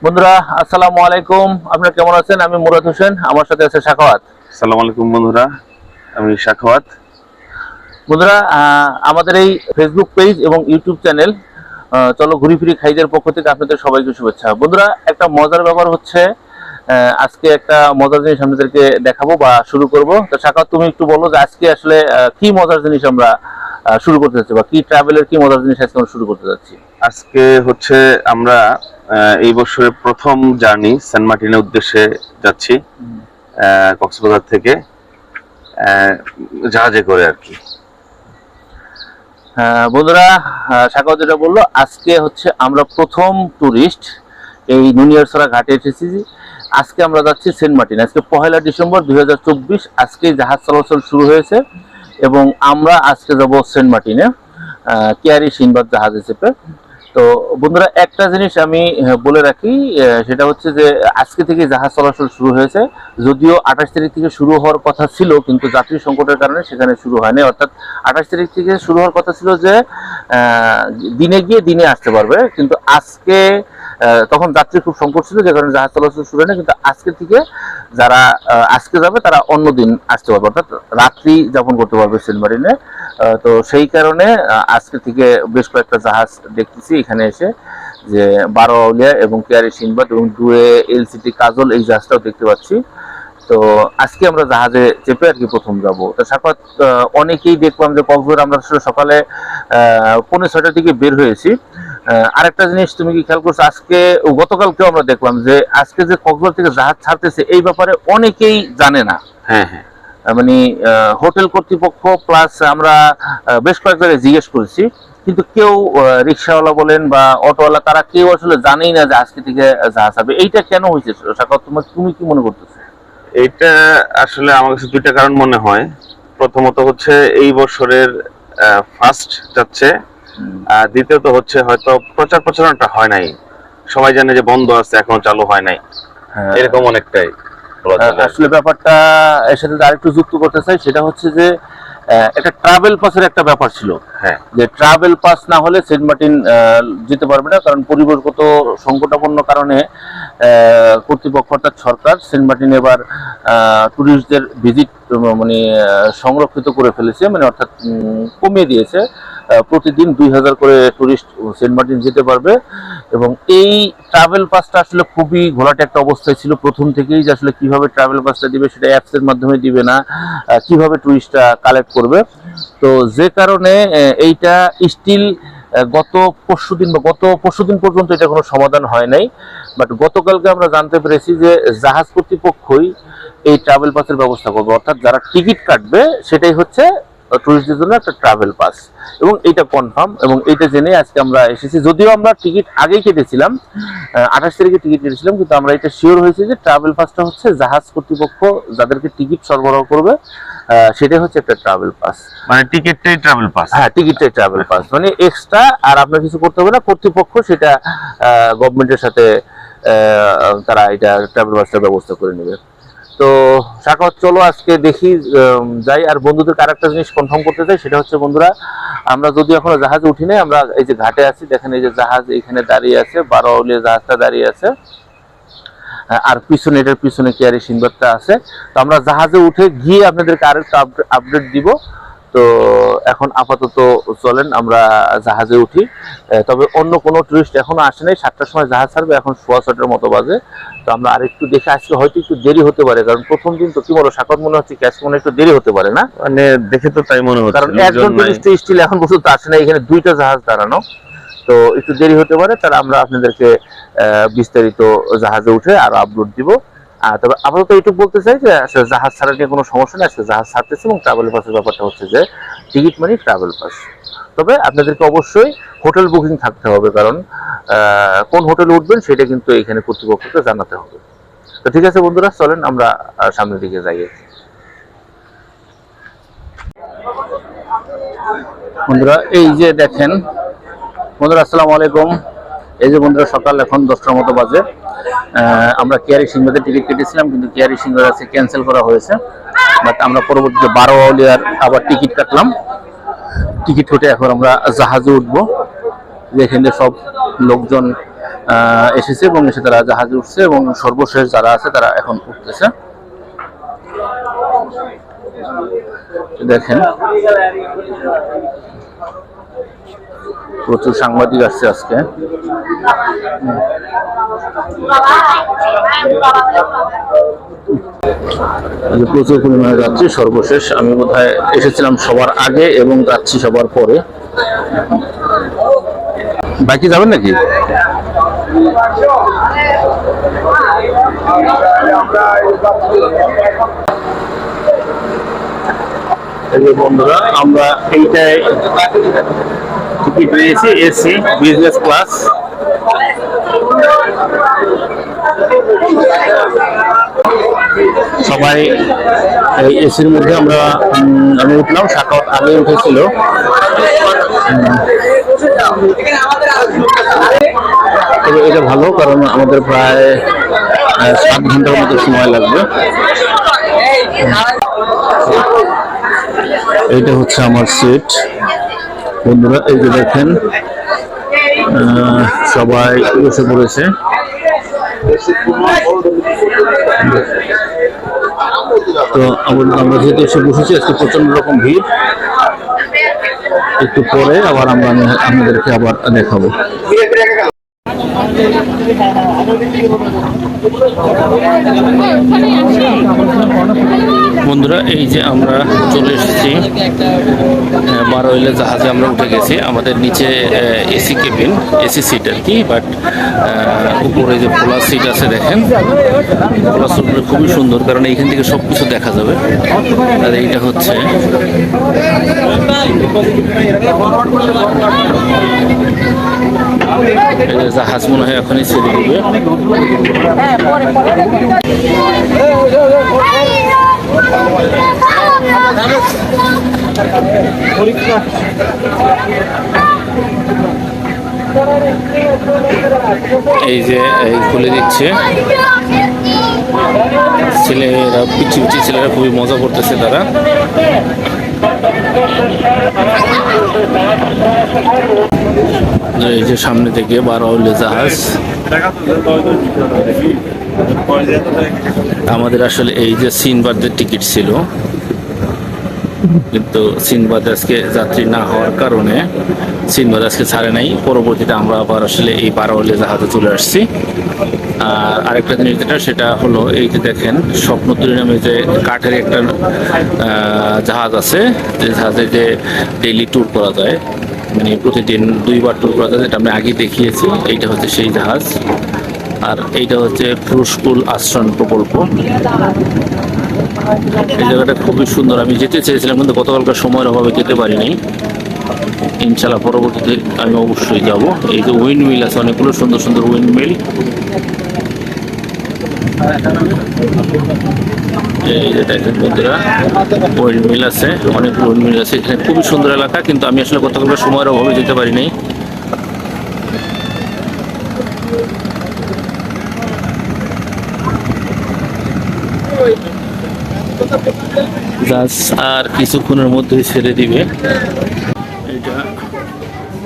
বন্ধুরা আসসালামু আলাইকুম, আপনারা কেমন আছেন? আমি মুরাদ হোসেন, আমার সাথে আছে সাখাওয়াত। আসসালামু আলাইকুম বন্ধুরা, আমি সাখাওয়াত। বন্ধুরা, আমাদের এই ফেসবুক পেজ এবং ইউটিউব চ্যানেল চলো ঘুরি ফিরি খাইদের পক্ষ থেকে আপনাদের সবাইকে শুভেচ্ছা। বন্ধুরা, একটা মজার ব্যাপার হচ্ছে, আজকে একটা মজার জিনিস আপনাদেরকে দেখাবো বা শুরু করব। তো সাখাওয়াত, তুমি একটু বলো যে আজকে আসলে কি মজার জিনিস আমরা শুরু করতে যাচ্ছি, বা কি ট্রাভেলের কি মজার জিনিস আজকে আমরা শুরু করতে যাচ্ছি। আজকে হচ্ছে আমরা এই বছরের প্রথম জার্নি সেন্ট মার্টিনের উদ্দেশ্যে যাচ্ছি, কক্সবাজার থেকে জাহাজে করে আর কি। বন্ধুরা, সাখাওয়াত যেটা বললো, আজকে হচ্ছে আমরা প্রথম টুরিস্ট এই নুনিয়ারছড়া ঘাটে এসেছি। আজকে আমরা যাচ্ছি সেন্ট মার্টিন। আজকে 1 ডিসেম্বর 2024, আজকে জাহাজ চলাচল শুরু হয়েছে এবং আমরা আজকে যাব সেন্ট মার্টিনে কেয়ারি সিনবাদ জাহাজে চেপে। তো বন্ধুরা, একটা জিনিস আমি বলে রাখি, সেটা হচ্ছে যে আজকে থেকে জাহাজ চলাচল শুরু হয়েছে। যদিও 28 তারিখ থেকে শুরু হওয়ার কথা ছিল, কিন্তু যাত্রী সংকটের কারণে সেখানে শুরু হয়নি। অর্থাৎ 28 তারিখ থেকে শুরু হওয়ার কথা ছিল যে দিনে গিয়ে দিনে আসতে পারবে, কিন্তু আজকে তখন যাত্রী খুব সংকট ছিল, যে কারণে জাহাজ চলাচল শুরু হয়নি। কিন্তু আজকে থেকে যারা আজকে যাবে তারা অন্য দিন আসতে পারবে, অর্থাৎ রাত্রি যাপন করতে পারবে সেন্ট মার্টিনে। তো সেই কারণে আজকে থেকে বেশ কয়েকটা জাহাজ দেখতেছি এখানে এসে, যে 12 আউলিয়া এবং কেয়ারি সিনবাদ এবং দুয়ে এলসিটি কাজল, এই জাহাজটাও দেখতে পাচ্ছি। তো আজকে আমরা জাহাজে চেপে আর কি প্রথম যাব। তো সাখাওয়াত, অনেকেই দেখলাম যে কক্সবাজার আমরা সকালে 5:30টার দিকে বের হয়েছি। আরেকটা জিনিস তুমি কি খেয়াল করছো, আজকে গতকালকেও আমরা দেখলাম যে আজকে যে কক্সবাজার থেকে জাহাজ ছাড়তেছে এই ব্যাপারে অনেকেই জানে না। হ্যাঁ হ্যাঁ, মানে হোটেল কর্তৃপক্ষ প্লাস আমরা বেশ কয়েক জায়গায় জিজ্ঞেস করেছি, কিন্তু কেউ রিক্সাওয়ালা বলেন বা অটোওয়ালা, তারা কেউ আসলে জানেই না যে আজকে থেকে জাহাজ হবে। এইটা কেন হয়েছে সাখাওয়াত, তুমি কি মনে করতেছো? এটা আসলে আমার কাছে দুইটা কারণ মনে হয়। প্রথমত হচ্ছে এই বছরের ফার্স্ট যাচ্ছে, আর দ্বিতীয়ত হচ্ছে হয়তো প্রচার প্রচারণাটা হয় নাই। সবাই জানে যে বন্ধ আছে, এখনো চালু হয় নাই, এরকম অনেকটাই বলা চলে। আসলে ব্যাপারটা এর সাথে আরেকটু যুক্ত করতে চাই, সেটা হচ্ছে যে একটা ট্রাভেল পাসের একটা ব্যাপার ছিল। হ্যাঁ, যে ট্রাভেল পাস না হলে সেন্ট মার্টিন যেতে পারবে না, কারণ পরিবেশগত সংকটাপন্ন কারণে কর্তৃপক্ষ অর্থাৎ সরকার সেন্ট মার্টিন এবার টুরিস্টদের ভিজিট মানে সংরক্ষিত করে ফেলেছে, মানে অর্থাৎ কমিয়ে দিয়েছে। প্রতিদিন 2000 করে টুরিস্ট সেন্ট মার্টিন যেতে পারবে। এবং এই ট্রাভেল পাসটা আসলে খুবই ঘোলাটে একটা অবস্থায় ছিল প্রথম থেকেই, যে আসলে কিভাবে ট্রাভেল পাসটা দিবে, সেটা অ্যাপসের মাধ্যমে দিবে না, কিভাবে টুরিস্টরা কালেক্ট করবে। তো যে কারণে এইটা স্টিল গত পরশুদিন পর্যন্ত এটা কোনো সমাধান হয় নাই। বাট গতকালকে আমরা জানতে পেরেছি যে জাহাজ কর্তৃপক্ষই এই ট্রাভেল পাসের ব্যবস্থা করবে, অর্থাৎ যারা টিকিট কাটবে সেটাই হচ্ছে টুরিস্টদের জন্য একটা ট্রাভেল পাস, এবং এইটা কনফার্ম। এবং এইটা জেনে আজকে আমরা এসেছি, যদিও আমরা টিকিট আগেই কেটেছিলাম, 28 তারিখে টিকিট কেটেছিলাম, কিন্তু আমরা এটা শিওর হয়েছি যে ট্রাভেল পাসটা হচ্ছে জাহাজ কর্তৃপক্ষ যাদেরকে টিকিট সরবরাহ করবে, সেটাই হচ্ছে একটা ট্রাভেল পাস। মানে টিকিটটাই ট্রাভেল পাস। হ্যাঁ, টিকিটটাই ট্রাভেল পাস, মানে এক্সট্রা আর আপনার কিছু করতে হবে না। কর্তৃপক্ষ সেটা গভর্নমেন্টের সাথে তারা এটা ট্রাভেল পাসটার ব্যবস্থা করে নেবে। তো সাখাওয়াত, চলো আজকে দেখি যাই। আর বন্ধুদের আরেকটা জিনিস কনফার্ম করতে চাই, সেটা হচ্ছে বন্ধুরা, আমরা যদি এখনো জাহাজে উঠি নাই, আমরা এই যে ঘাটে আছি, দেখেন এই যে জাহাজ এখানে দাঁড়িয়ে আছে, 12 আউলিয়া জাহাজটা দাঁড়িয়ে আছে, আর পিছনে এটার পিছনে কেয়ারি সিনবাদটা আছে। তো আমরা জাহাজে উঠে গিয়ে আপনাদেরকে আরেকটা আপডেট দিব। তো এখন আপাতত চলেন আমরা জাহাজে উঠি। তবে অন্য কোনো টুরিস্ট এখনো আসে নাই, 7টার সময় জাহাজ ছাড়বে, এখন 6:15 মতো বাজে। তো আমরা আরেকটু দেখে, আজকে হয়তো একটু দেরি হতে পারে, কারণ প্রথম দিন তো। কি বলো সাখাওয়াত, মনে হচ্ছে ক্যাশ মনে একটু দেরি হতে পারে না? মানে দেখে তো তাই মনে হচ্ছে, কারণ একজন টুরিস্ট স্টিল এখন পর্যন্ত আসে না, এখানে 2টা জাহাজ দাঁড়ানো, তো একটু দেরি হতে পারে। তারা আমরা আপনাদেরকে বিস্তারিত জাহাজে উঠে আরো আপলোড দিব। তবে আপাতত এইটুকু বলতে চাই যে আসলে জাহাজ ছাড়া নিয়ে কোনো সমস্যা নেই, আজকে জাহাজ ছাড়তেছে। এবং ট্রাভেল পাসের ব্যাপারটা হচ্ছে যে টিকিট মানি ট্রাভেল পাস। তবে আপনাদেরকে অবশ্যই হোটেল বুকিং থাকতে হবে, কারণ কোন হোটেলে উঠবেন সেটা কিন্তু এখানে কর্তৃপক্ষকে জানাতে হবে। তো ঠিক আছে বন্ধুরা, চলেন আমরা সামনের দিকে যাই। বন্ধুরা, এই যে দেখেন, বন্ধুরা আসসালামু আলাইকুম। এই যে বন্ধুরা, সকাল এখন 10টার মতো বাজে। আমরা কেয়ারি সিংবাদের টিকিট কেটেছিলাম, কিন্তু কেয়ারি সিংবাদ আছে ক্যান্সেল করা হয়েছে। বাট আমরা পরবর্তীতে 12 আউলিয়ার আবার টিকিট কাটলাম। টিকিট কেটে এখন আমরা জাহাজে উঠবো, যেখানে সব লোকজন এসেছে এবং এসে তারা জাহাজে উঠছে এবং সর্বশেষ যারা আছে তারা এখন উঠতেছে। দেখেন প্রচুর সাংবাদিক আসছে আজকে। প্রচুর পরিমাণে যাচ্ছি, সর্বশেষ আমি বোধহয় এসেছিলাম সবার আগে এবং যাচ্ছি সবার পরে। বাকি যাবেন নাকি? বন্ধুরা আমরা এইটাই টিকিট নিয়েছি, এসি বিজনেস ক্লাস। সবাই এই এসির মধ্যে আমি উঠলাম, সাকাওয়াত আগে উঠেছিল। তবে এটা ভালো, কারণ আমাদের প্রায় 7 ঘন্টার মতো সময় লাগবে। এইটা হচ্ছে আমার সিট বন্ধুরা, এই যে দেখেন সবাই বসে পড়েছে। তো আমরা যেহেতু এসে বসেছি, আজকে প্রচন্ড রকম ভিড়। একটু পরে আবার আমি আপনাদেরকে আবার দেখাবো। বন্ধুরা এই যে আমরা চলে এসেছি বারোইলে জাহাজে, আমরা উঠে গেছি। আমাদের নিচে এসি কেবিন, এসি সিট আর কি, বাট উপরে যে খোলা সিট আছে দেখেন, খোলা সিটগুলো খুবই সুন্দর, কারণ এইখান থেকে সবকিছু দেখা যাবে। আর এইটা হচ্ছে জাহাজ মনে হয় এখনই ছেড়ে দিবে। এই যে খুলে দিচ্ছে, ছেলেরা পিচ্ছি পিচ্ছি ছেলেরা খুবই মজা করতেছে তারা। এই যে সামনে থেকে বারোইলে জাহাজ। আমাদের আসলে এই যে সিনবাদের টিকিট ছিল, কিন্তু সিনবাদ আজকে যাত্রী না হওয়ার কারণে সিনবাদ আজকে ছাড়ে নাই। পরবর্তীতে আমরা আবার আসলে এই বারোইলে জাহাজে চলে আসছি। আর আরেকটা জিনিস যেটা, সেটা হলো এই যে দেখেন স্বপ্নতুরী নামে যে কাঠের একটা জাহাজ আছে, যে জাহাজে যে ডেইলি ট্যুর করা যায়, মানে প্রতিদিন 2 বার ট্যুর করা যায়, যেটা আমি আগে দেখিয়েছি। এইটা হচ্ছে সেই জাহাজ। আর এইটা হচ্ছে ফুরুশকুল আশ্রম প্রকল্প। এই জায়গাটা খুবই সুন্দর, আমি যেতে চেয়েছিলাম কিন্তু গতকালকার সময়ের অভাবে যেতে পারিনি। ইনশাল্লাহ পরবর্তীতে আমি অবশ্যই যাব। এই যে উইন্ড মিল আছে, অনেকগুলো সুন্দর সুন্দর উইন্ড মিল। এই যে দেখেন বন্ধুরা, উইন্ড মিল আছে, অনেক উইন্ড মিল আছে এখানে। খুবই সুন্দর এলাকা, কিন্তু আমি আসলে গতকালকার সময়ের অভাবে যেতে পারিনি। জাহাজ আর কিছুক্ষণের মধ্যেই ছেড়ে দিবে। এটা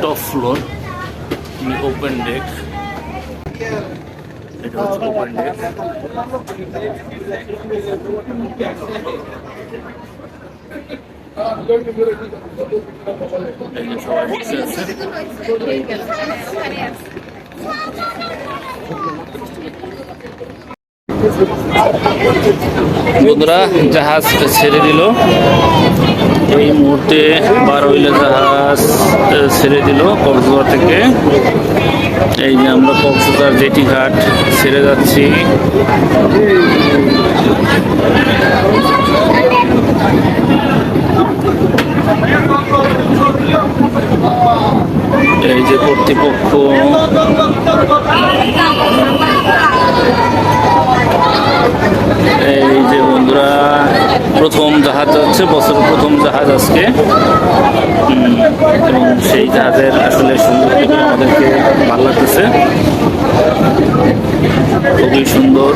টপ ফ্লোর, ওপেন ডেক। এটা হচ্ছে ওপেন ডেক। এই যে সবাই বসে আছে। বন্ধুরা জাহাজ ছেড়ে দিল এই মুহূর্তে, বারোইলে জাহাজ ছেড়ে দিল কক্সবাজার থেকে। এই যে আমরা কক্সবাজার জেটি ঘাট ছেড়ে যাচ্ছি। এই যে কর্তৃপক্ষ, এই যে বন্ধুরা প্রথম জাহাজ যাচ্ছে, বছরের প্রথম জাহাজ আজকে। এবং সেই জাহাজের আসলে সৌন্দর্য আমাদেরকে ভালো লাগতেছে, খুবই সুন্দর।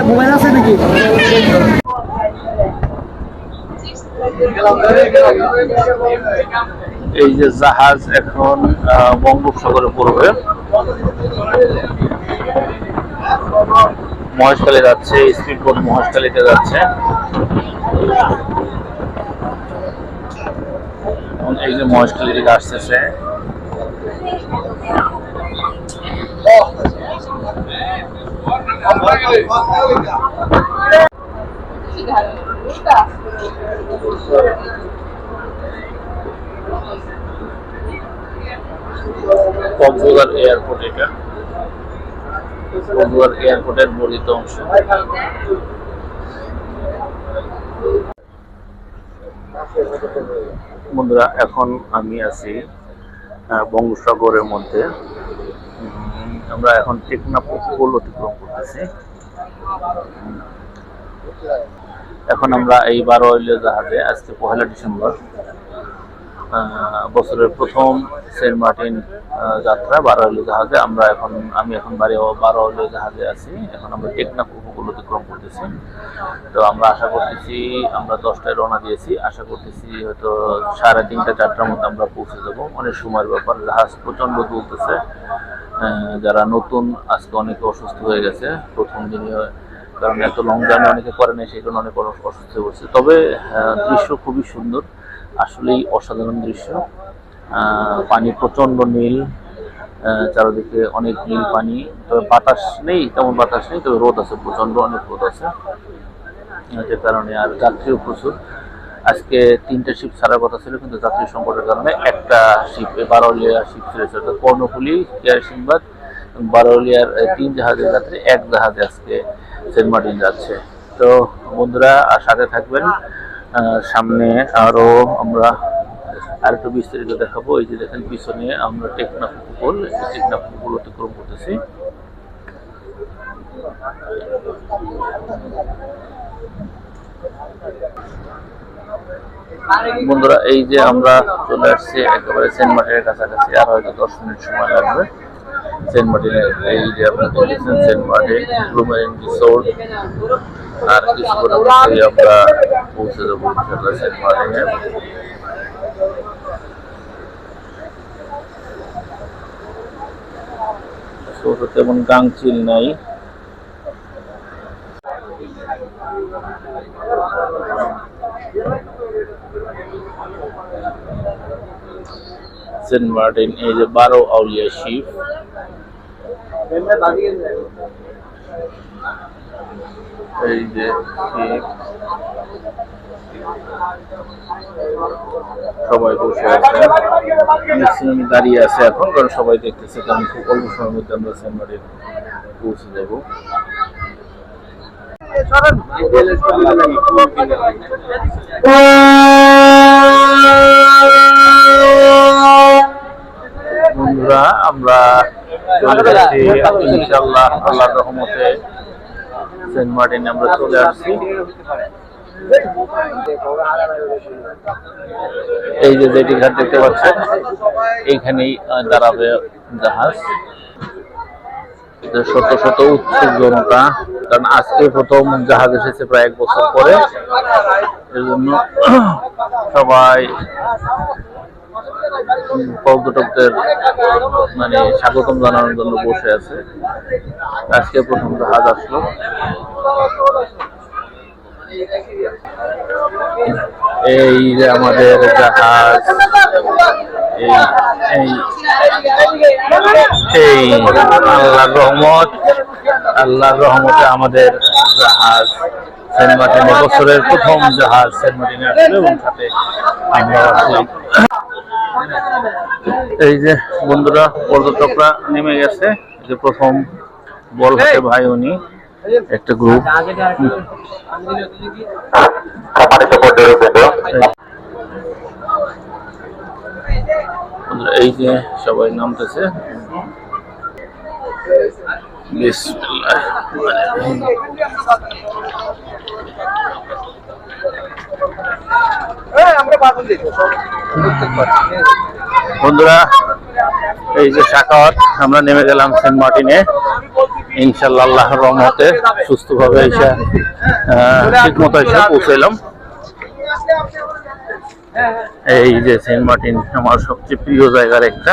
মোবাইল আছে নাকি? এই যে জাহাজ এখন বঙ্গোপসাগরে পড়বে, মহেশখালী যাচ্ছে, স্পিড বোট মহেশখালীতে যাচ্ছে। এই যে মহেশখালী দিকে আসতেছে। কক্সবাজার এয়ারপোর্ট, এটা কক্সবাজার এয়ারপোর্টের বর্ধিত অংশ। বন্ধুরা, এখন আমি আছি বঙ্গোপসাগরের মধ্যে। আমরা এখন টেকনাফ উপকূল অতিক্রম করতেছি। এখন আমরা এই 12 ওয়েলীয় জাহাজে, আজকে 1 ডিসেম্বর, বছরের প্রথম সেন্ট মার্টিন যাত্রা 12 ওয়েলীয় জাহাজে। আমি এখন 12 ওয়েলীয় জাহাজে আছি। এখন আমরা টেকনাফ উপকূল অতিক্রম করতেছি। তো আমরা আশা করতেছি, আমরা 10টায় রওনা দিয়েছি, আশা করতেছি হয়তো 3:30 4টার মধ্যে আমরা পৌঁছে যাবো। অনেক সময়ের ব্যাপার, জাহাজ প্রচন্ড দুলতেছে। যারা নতুন, আজকে অনেকে অসুস্থ হয়ে গেছে প্রথম দিনই, কারণ এত লং জার্নি অনেকে করে নাই, সেই জন্য অনেক অসুস্থ হয়ে পড়ছে। তবে দৃশ্য খুবই সুন্দর, আসলেই অসাধারণ দৃশ্য। পানি প্রচন্ড নীল, চারিদিকে অনেক নীল পানি। তবে বাতাস নেই, তেমন বাতাস নেই, তবে রোদ আছে, প্রচন্ড অনেক রোদ আছে, যে কারণে। আর যাত্রীও প্রচুর। আজকে 3টে শিপ ছাড়ার কথা ছিল, কিন্তু যাত্রী সংকটের কারণে একটা শিপ, 12 ওয়েলিয়া শিপ ছেড়েছে, অর্থাৎ কর্ণফুলী, কেয়ারসিংবাদ, 12 ওয়েলিয়ার 3 জাহাজের যাত্রী, 1 জাহাজে আজকে সেন্ট মার্টিন যাচ্ছে। তো বন্ধুরা, সাথে থাকবেন। সামনে আরো আমরা আরেকটু বিস্তারিত দেখাবো। এই যে দেখেন পিছনে আমরা টেকনাফ উপকূল অতিক্রম করতেছি। বন্ধুরা, এই যে আমরা চলে আসছি একেবারে সেন্ট মার্টিনের কাছাকাছি, আর হয়তো 10 মিনিট সময় লাগবে সেন্ট মার্টিনের। এই যে আপনারা দেখছেন Saint Martin Blue Marine Resort, আর কিছুক্ষণ আমরা পৌঁছে যাবো ইনশাআল্লাহ সেন্ট মার্টিনে। তেমন গাংচিল নাই। সেন্ট মার্টিন, এই যে 12 আউলিয়া শিপ। এই যে শিপ, সবাই বসে আছে, ম্যাক্সিমাম দাঁড়িয়ে আছে এখন, কারণ সবাই দেখতেছে, কারণ খুব অল্প সময়ের মধ্যে আমরা সেন্ট মার্টিন পৌঁছে যাব। বন্ধুরা, আমরা চলে যাচ্ছি ইনশাআল্লাহ, আল্লাহর রহমতে সেন্ট মার্টিনে আমরা চলে আসছি। এই যে জেটি ঘাট দেখতে পাচ্ছেন, এইখানেই দাঁড়াবে জাহাজ। শত শত উৎসুক জনতা, কারণ আজকে প্রথম জাহাজ এসেছে প্রায় 1 বছর পরে, এর জন্য সবাই পর্যটকদের মানে স্বাগতম জানানোর জন্য বসে আছে। আজকে প্রথম জাহাজ আসলো। এই যে আমাদের জাহাজ, এই আল্লাহর রহমতে আমাদের জাহাজ সেন্ট মার্টিনে, বছরের প্রথম জাহাজ সেন্ট মার্টিনে আসলো, এবং সাথে আমরা আসলাম। এই যে বন্ধুরা, পর্যটকরা নেমে গেছে। যে প্রথম বল হাতে ভাই, উনি একটা গ্রুপ। এই যে সবাই নামতেছে। বিসমিল্লাহ। বন্ধুরা, এই যে সাকাওয়াত, আমরা নেমে গেলাম সেন্ট মার্টিনে। ইনশাআল্লাহ আল্লাহর রহমতে সুস্থভাবে এসে ঠিক মতো এসে পৌঁছাইলাম। এই যে সেন্ট মার্টিন, আমার সবচেয়ে প্রিয় জায়গার একটা,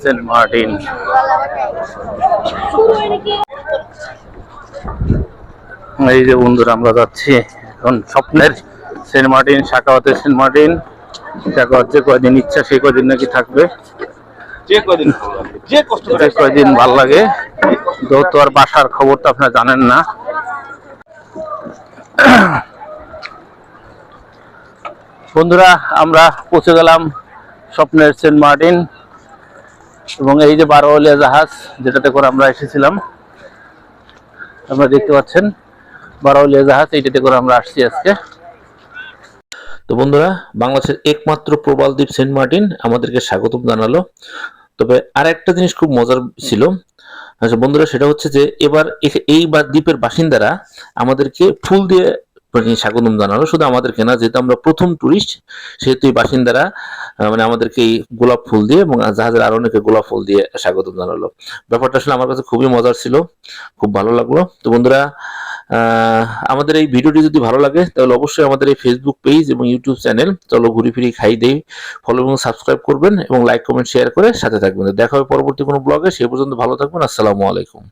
সেন্ট মার্টিন। এই যে বন্ধুরা আমরা যাচ্ছি এখন স্বপ্নের সেন্ট মার্টিন, সাকাওয়াতের সেন্ট মার্টিন। সাকাওয়াত যে কয়দিন ইচ্ছা সেই কয়দিন নাকি থাকবে, যে কয়দিন ভাল লাগে। যেহেতু আর বাসার খবর তো আপনারা জানেন না। বন্ধুরা আমরা পৌঁছে গেলাম স্বপ্নের সেন্ট মার্টিন, এবং এই যে বারোয়ালিয়া জাহাজ যেটাতে করে আমরা এসেছিলাম, আপনারা দেখতে পাচ্ছেন বারোয়ালিয়া জাহাজ, এইটাতে করে আমরা আসছি আজকে। তো বন্ধুরা, বাংলাদেশের একমাত্র প্রবাল দ্বীপ সেন্ট মার্টিন আমাদেরকে স্বাগতম জানালো। তবে আর একটা জিনিস খুব মজার ছিল, আচ্ছা বন্ধুরা, সেটা হচ্ছে যে এবার এই দ্বীপের বাসিন্দারা আমাদেরকে ফুল দিয়ে স্বাগতম জানালো। শুধু আমাদেরকে না, যেহেতু আমরা প্রথম টুরিস্ট, সেহেতু এই বাসিন্দারা মানে আমাদেরকে এই গোলাপ ফুল দিয়ে এবং জাহাজের আরো অনেকে গোলাপ ফুল দিয়ে স্বাগতম জানালো। ব্যাপারটা আসলে আমার কাছে খুবই মজার ছিল, খুব ভালো লাগলো। তো বন্ধুরা, আমাদের এই ভিডিওটি যদি ভালো লাগে তাহলে অবশ্যই আমাদের এই ফেসবুক পেজ এবং ইউটিউব চ্যানেল চলো ঘুরি ফিরি খাই দেই ফলো এবং সাবস্ক্রাইব করবেন, এবং লাইক কমেন্ট শেয়ার করে সাথে থাকবেন। দেখা হবে পরবর্তী কোনো ব্লগে, সে পর্যন্ত ভালো থাকবেন। আসসালামু আলাইকুম।